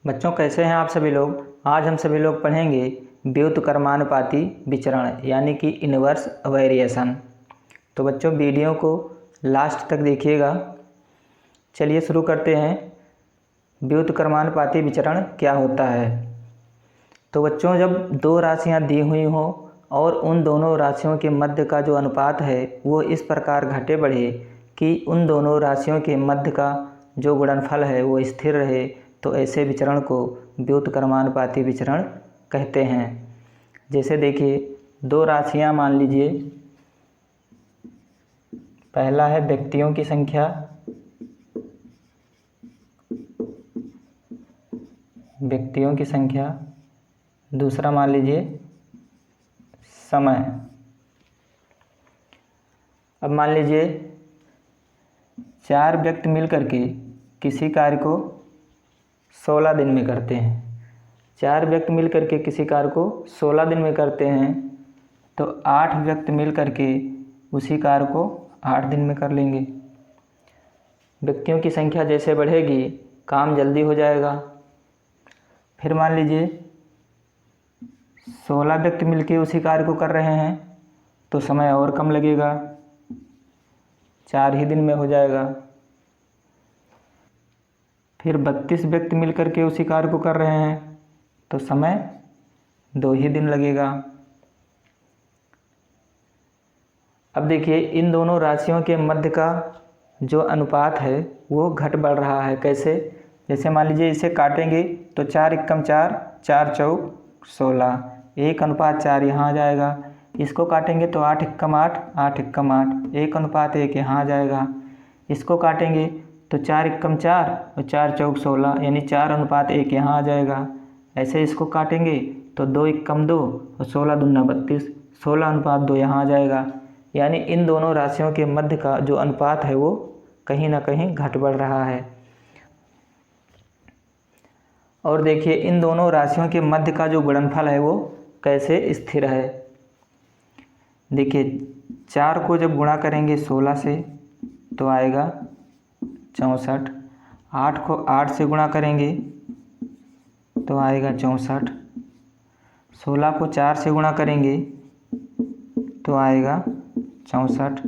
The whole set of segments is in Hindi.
बच्चों कैसे हैं आप सभी लोग। आज हम सभी लोग पढ़ेंगे व्युत्क्रमानुपाती विचरण यानी कि इनवर्स वेरिएशन। तो बच्चों वीडियो को लास्ट तक देखिएगा। चलिए शुरू करते हैं। व्युत्क्रमानुपाती विचरण क्या होता है। तो बच्चों जब दो राशियां दी हुई हों और उन दोनों राशियों के मध्य का जो अनुपात है वो इस प्रकार घटे बढ़े कि उन दोनों राशियों के मध्य का जो गुणनफल है वो स्थिर रहे, तो ऐसे विचरण को व्युत्क्रमानुपाती विचरण कहते हैं। जैसे देखिए दो राशियां मान लीजिए, पहला है व्यक्तियों की संख्या, दूसरा मान लीजिए समय। अब मान लीजिए 4 व्यक्ति मिलकर के किसी कार्य को 16 दिन में करते हैं। 4 व्यक्ति मिलकर के किसी कार्य को 16 दिन में करते हैं, तो 8 व्यक्ति मिलकर के उसी कार्य को 8 दिन में कर लेंगे। व्यक्तियों की संख्या जैसे बढ़ेगी काम जल्दी हो जाएगा। फिर मान लीजिए 16 व्यक्ति मिलकर उसी कार्य को कर रहे हैं तो समय और कम लगेगा, 4 ही दिन में हो जाएगा। फिर 32 व्यक्ति मिलकर के उसी कार्य को कर रहे हैं तो समय 2 ही दिन लगेगा। अब देखिए इन दोनों राशियों के मध्य का जो अनुपात है वो घट बढ़ रहा है। कैसे? जैसे मान लीजिए इसे काटेंगे तो 4 एकम 4, 4 चौक 16, 1:4 यहाँ आ जाएगा। इसको काटेंगे तो 8 एकम 8, 8 एकम 8, 1:1 यहाँ आ जाएगा। इसको काटेंगे तो 4 एकम 4 और 4 चौक 16 यानी 4:1 यहाँ आ जाएगा। ऐसे इसको काटेंगे तो 2 एकम 2 और 16 दूना 32, 16:2 यहाँ आ जाएगा। यानी इन दोनों राशियों के मध्य का जो अनुपात है वो कहीं ना कहीं घट बढ़ रहा है। और देखिए इन दोनों राशियों के मध्य का जो गुणनफल है वो कैसे स्थिर है। देखिए 4 को जब गुणा करेंगे 16 से तो आएगा 64, 8 को 8 से गुणा करेंगे तो आएगा 64, 16 को 4 से गुणा करेंगे तो आएगा 64,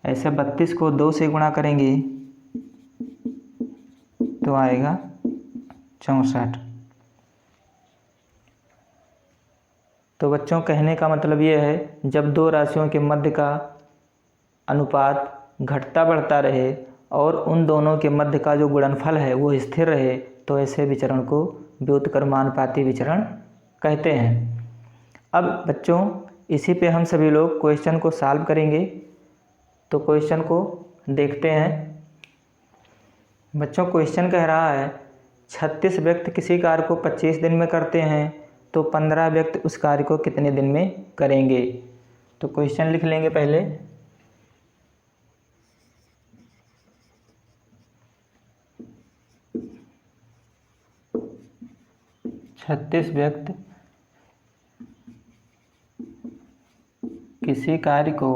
ऐसे 32 को 2 से गुणा करेंगे तो आएगा 64। तो बच्चों कहने का मतलब ये है जब दो राशियों के मध्य का अनुपात घटता बढ़ता रहे और उन दोनों के मध्य का जो गुणनफल है वो स्थिर रहे तो ऐसे विचरण को व्युत्क्रमानुपाती विचरण कहते हैं। अब बच्चों इसी पे हम सभी लोग क्वेश्चन को सॉल्व करेंगे। तो क्वेश्चन को देखते हैं। बच्चों क्वेश्चन कह रहा है 36 व्यक्ति किसी कार्य को 25 दिन में करते हैं तो 15 व्यक्ति उस कार्य को कितने दिन में करेंगे। तो क्वेश्चन लिख लेंगे पहले। छत्तीस व्यक्ति किसी कार्य को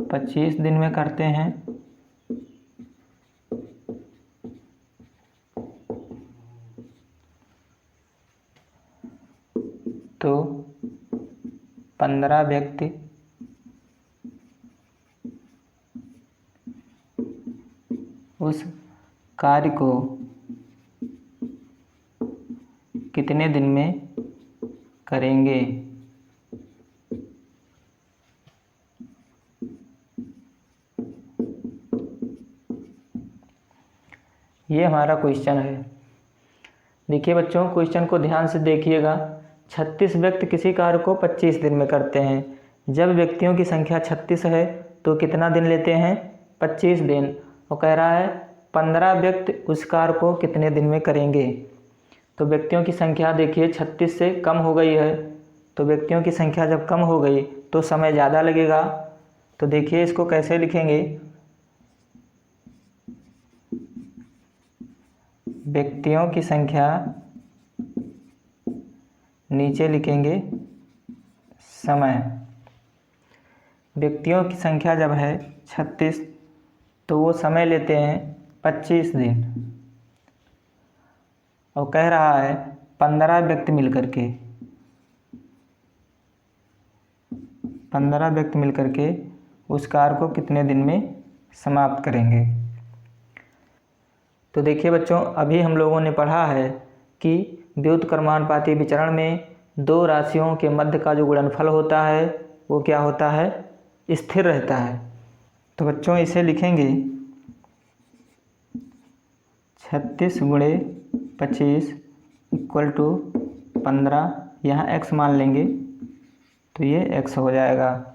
25 दिन में करते हैं तो 15 व्यक्ति उस कार्य को कितने दिन में करेंगे। ये हमारा क्वेश्चन है। देखिए बच्चों क्वेश्चन को ध्यान से देखिएगा। 36 व्यक्ति किसी कार्य को 25 दिन में करते हैं। जब व्यक्तियों की संख्या 36 है तो कितना दिन लेते हैं? 25 दिन। और कह रहा है 15 व्यक्ति उस कार्य को कितने दिन में करेंगे। तो व्यक्तियों की संख्या देखिए 36 से कम हो गई है, तो व्यक्तियों की संख्या जब कम हो गई तो समय ज़्यादा लगेगा। तो देखिए इसको कैसे लिखेंगे। व्यक्तियों की संख्या नीचे लिखेंगे समय। व्यक्तियों की संख्या जब है 36 तो वो समय लेते हैं 25 दिन। और कह रहा है 15 व्यक्ति मिलकर के उस कार्य को कितने दिन में समाप्त करेंगे। तो देखिए बच्चों, अभी हम लोगों ने पढ़ा है कि व्युत्क्रमानुपाती विचरण में दो राशियों के मध्य का जो गुणनफल होता है वो क्या होता है, स्थिर रहता है। तो बच्चों इसे लिखेंगे 36 गुणे 25 इक्वल टू 15, यहाँ x मान लेंगे तो ये x हो जाएगा।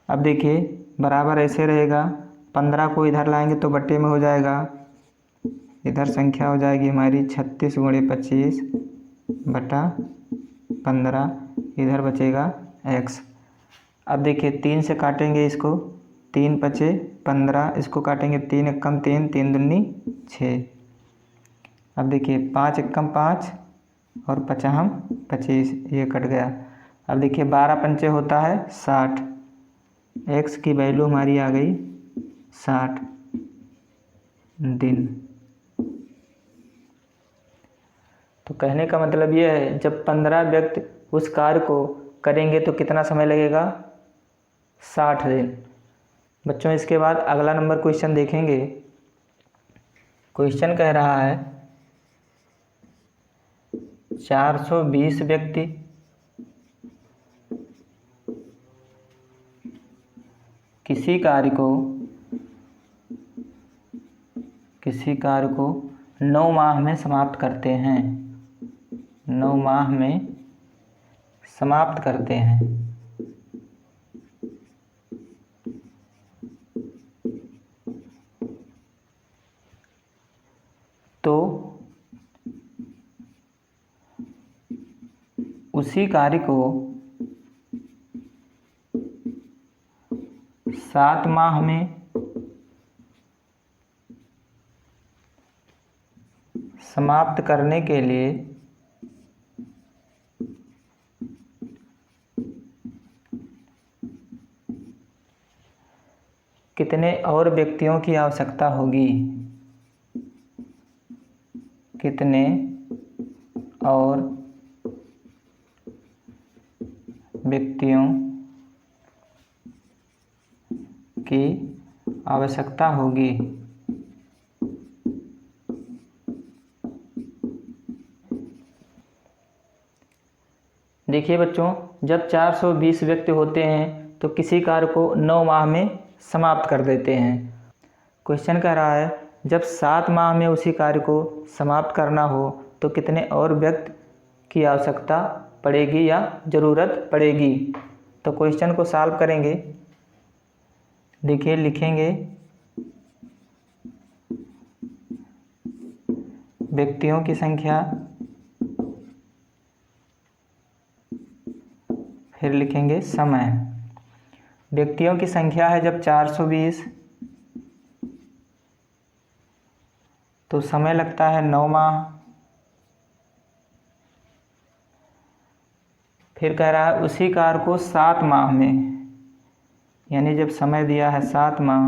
अब देखिए बराबर ऐसे रहेगा, 15 को इधर लाएंगे तो बट्टे में हो जाएगा, इधर संख्या हो जाएगी हमारी 36 गुणे 25 बटा 15, इधर बचेगा x। अब देखिए 3 से काटेंगे इसको, 3 पचे 15, इसको काटेंगे 3 एकम 3, 3 दूनी 6। अब देखिए 5 एकम 5 और 5 25, ये कट गया। अब देखिए 12 पंचे होता है 60, x की वैल्यू हमारी आ गई 60 दिन। तो कहने का मतलब ये है जब 15 व्यक्ति उस कार्य को करेंगे तो कितना समय लगेगा, 60 दिन। बच्चों इसके बाद अगला नंबर क्वेश्चन देखेंगे। क्वेश्चन कह रहा है 420 व्यक्ति किसी कार्य को 9 माह में समाप्त करते हैं, 9 माह में समाप्त करते हैं। तो उसी कार्य को 7 माह में समाप्त करने के लिए कितने और व्यक्तियों की आवश्यकता होगी, कितने और व्यक्तियों की आवश्यकता होगी। देखिए बच्चों, जब 420 व्यक्ति होते हैं तो किसी कार्य को 9 माह में समाप्त कर देते हैं। क्वेश्चन कह रहा है जब 7 माह में उसी कार्य को समाप्त करना हो तो कितने और व्यक्ति की आवश्यकता पड़ेगी या ज़रूरत पड़ेगी। तो क्वेश्चन को सॉल्व करेंगे। देखिए लिखेंगे व्यक्तियों की संख्या, फिर लिखेंगे समय। व्यक्तियों की संख्या है जब 420 तो समय लगता है 9 माह। फिर कह रहा है उसी कार्य को 7 माह में, यानी जब समय दिया है 7 माह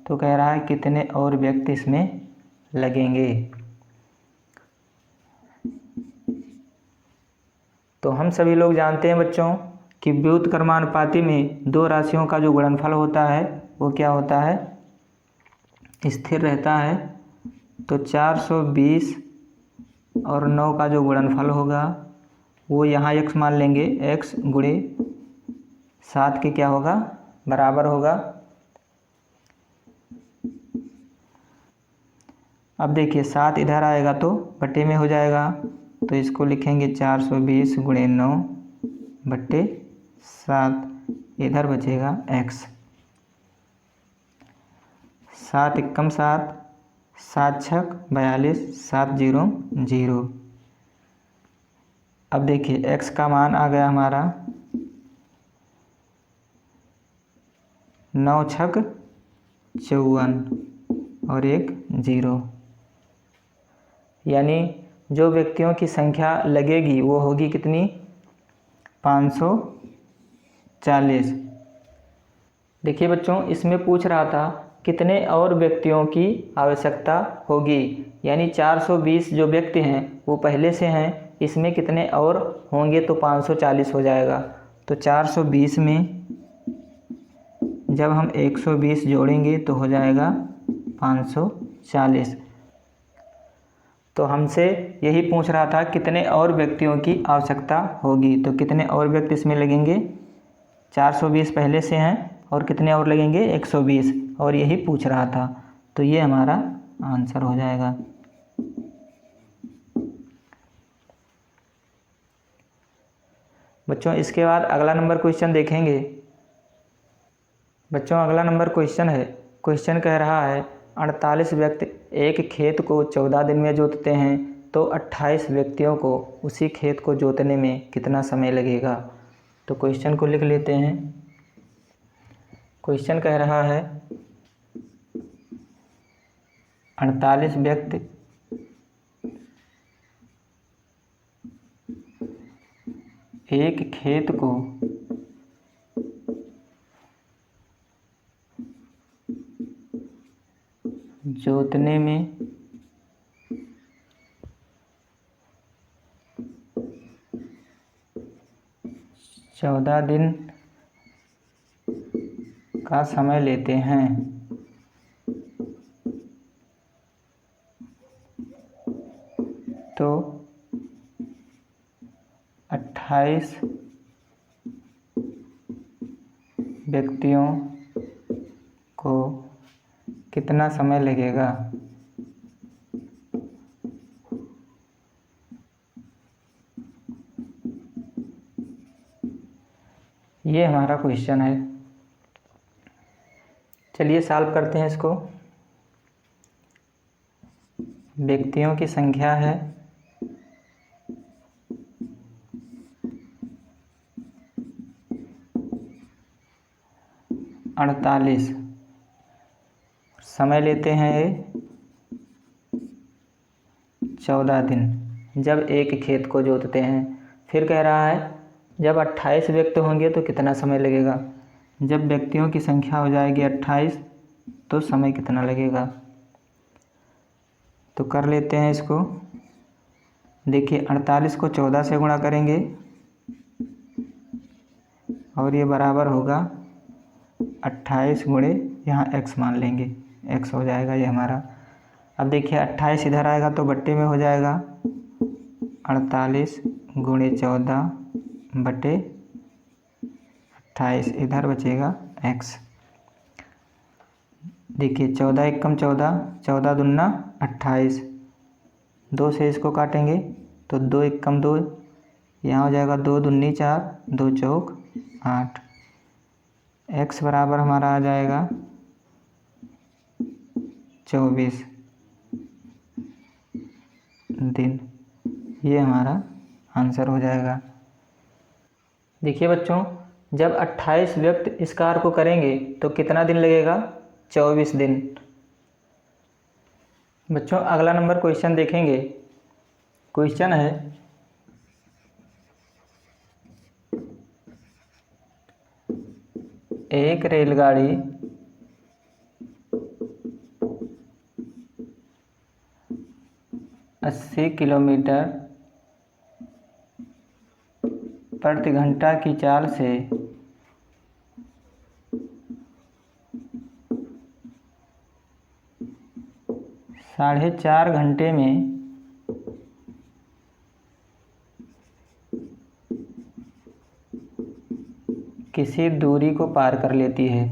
तो कह रहा है कितने और व्यक्ति इसमें लगेंगे। तो हम सभी लोग जानते हैं बच्चों कि व्युत्क्रमानुपाती में दो राशियों का जो गुणनफल होता है वो क्या होता है, स्थिर रहता है। तो 420 और 9 का जो गुणनफल होगा वो यहाँ x मान लेंगे, x गुणे 7 के क्या होगा, बराबर होगा। अब देखिए 7 इधर आएगा तो बट्टे में हो जाएगा, तो इसको लिखेंगे 420 गुणे 9 बट्टे 7, इधर बचेगा x। 7 एकम 7, 7 छक 42, 7 0 0। अब देखिए x का मान आ गया हमारा 9 छक 54 और 1 0, यानी जो व्यक्तियों की संख्या लगेगी वो होगी कितनी, 540। देखिए बच्चों इसमें पूछ रहा था कितने और व्यक्तियों की आवश्यकता होगी। यानी 420 जो व्यक्ति हैं वो पहले से हैं, इसमें कितने और होंगे तो 540 हो जाएगा। तो 420 में जब हम 120 जोड़ेंगे तो हो जाएगा 540। तो हमसे यही पूछ रहा था कितने और व्यक्तियों की आवश्यकता होगी। तो कितने और व्यक्ति इसमें लगेंगे, 420 पहले से हैं और कितने और लगेंगे 120, और यही पूछ रहा था। तो ये हमारा आंसर हो जाएगा। बच्चों इसके बाद अगला नंबर क्वेश्चन देखेंगे। बच्चों अगला नंबर क्वेश्चन है, क्वेश्चन कह रहा है 48 व्यक्ति एक खेत को 14 दिन में जोतते हैं तो 28 व्यक्तियों को उसी खेत को जोतने में कितना समय लगेगा। तो क्वेश्चन को लिख लेते हैं। क्वेश्चन कह रहा है 48 व्यक्ति एक खेत को जोतने में 14 दिन का समय लेते हैं। तो 28 व्यक्तियों को कितना समय लगेगा। ये हमारा क्वेश्चन है। चलिए सॉल्व करते हैं इसको। व्यक्तियों की संख्या है 48, समय लेते हैं ये 14 दिन जब एक खेत को जोतते हैं। फिर कह रहा है जब 28 व्यक्ति होंगे तो कितना समय लगेगा। जब व्यक्तियों की संख्या हो जाएगी 28 तो समय कितना लगेगा। तो कर लेते हैं इसको। देखिए 48 को 14 से गुणा करेंगे और ये बराबर होगा 28 गुणे यहाँ x मान लेंगे, x हो जाएगा ये हमारा। अब देखिए 28 इधर आएगा तो बट्टे में हो जाएगा 48 गुणे 14 बटे 28, इधर बचेगा x। देखिए 14 एकम 14, 14 दूना 28, 2 से इसको काटेंगे तो 2 एकम 2, यहाँ हो जाएगा 2 दूनी 4, 2 चौक 8। x बराबर हमारा आ जाएगा 24 दिन। ये हमारा आंसर हो जाएगा। देखिए बच्चों जब 28 व्यक्ति इस कार्य को करेंगे तो कितना दिन लगेगा, 24 दिन। बच्चों अगला नंबर क्वेश्चन देखेंगे। क्वेश्चन है एक रेलगाड़ी 80 किलोमीटर प्रति घंटा की चाल से 4.5 घंटे में किसी दूरी को पार कर लेती है।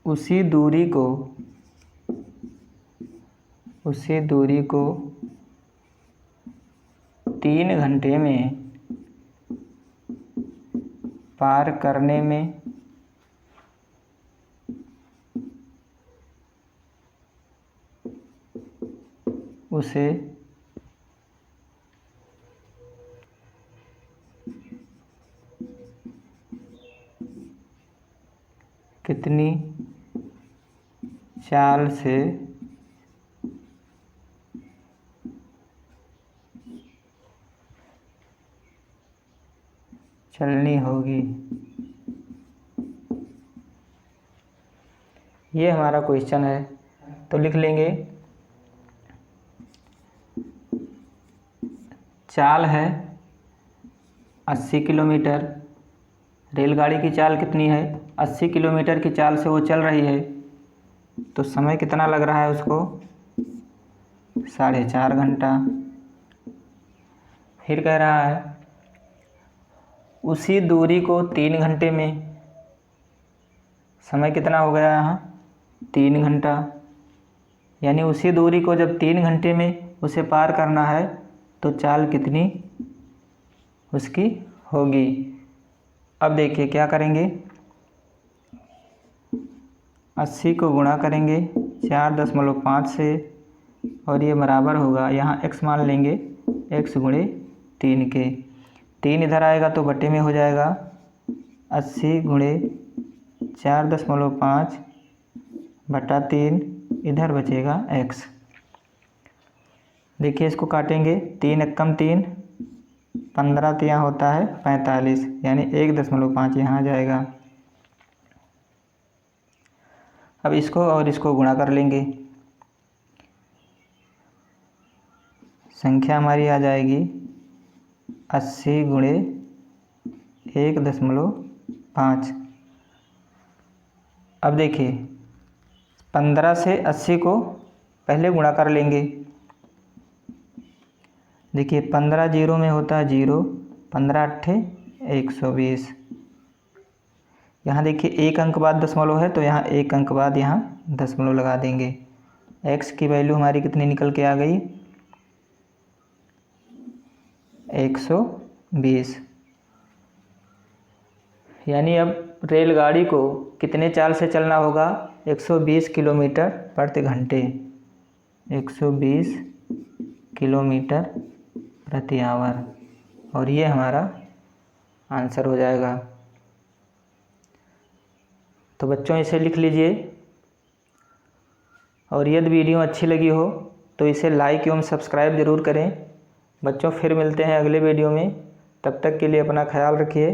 उसी दूरी को 3 घंटे में पार करने में उसे कितनी चाल से चलनी होगी। ये हमारा क्वेश्चन है, तो लिख लेंगे चाल है 80 किलोमीटर। रेलगाड़ी की चाल कितनी है? 80 किलोमीटर की चाल से वो चल रही है, तो समय कितना लग रहा है उसको? 4.5 घंटा। फिर कह रहा है उसी दूरी को 3 घंटे में, समय कितना हो गया यहाँ? 3 घंटा। यानी उसी दूरी को जब 3 घंटे में उसे पार करना है तो चाल कितनी उसकी होगी? अब देखिए क्या करेंगे, 80 को गुणा करेंगे 4.5 से, और ये बराबर होगा, यहाँ x मान लेंगे, x गुणे 3 के। 3 इधर आएगा तो बटे में हो जाएगा, 80 गुणे 4.5 बटा 3, इधर बचेगा x। देखिए इसको काटेंगे, 3 एकम 3, 15 तो यहाँ होता है 45, यानी 1.5 यहाँ जाएगा। अब इसको और इसको गुणा कर लेंगे, संख्या हमारी आ जाएगी 80 गुणे 1.5। अब देखिए 15 से 80 को पहले गुणा कर लेंगे। देखिए 15 जीरो में होता है 0, 15 अट्ठे 120। यहाँ देखिए 1 अंक बाद दशमलव है, तो यहाँ 1 अंक बाद यहाँ दशमलव लगा देंगे। x की वैल्यू हमारी कितनी निकल के आ गई? 120। यानी अब रेलगाड़ी को कितने चाल से चलना होगा? 120 किलोमीटर प्रति घंटे, 120 किलोमीटर प्रति आवर, और ये हमारा आंसर हो जाएगा। तो बच्चों इसे लिख लीजिए, और यदि वीडियो अच्छी लगी हो तो इसे लाइक एवं सब्सक्राइब ज़रूर करें। बच्चों फिर मिलते हैं अगले वीडियो में, तब तक के लिए अपना ख्याल रखिए।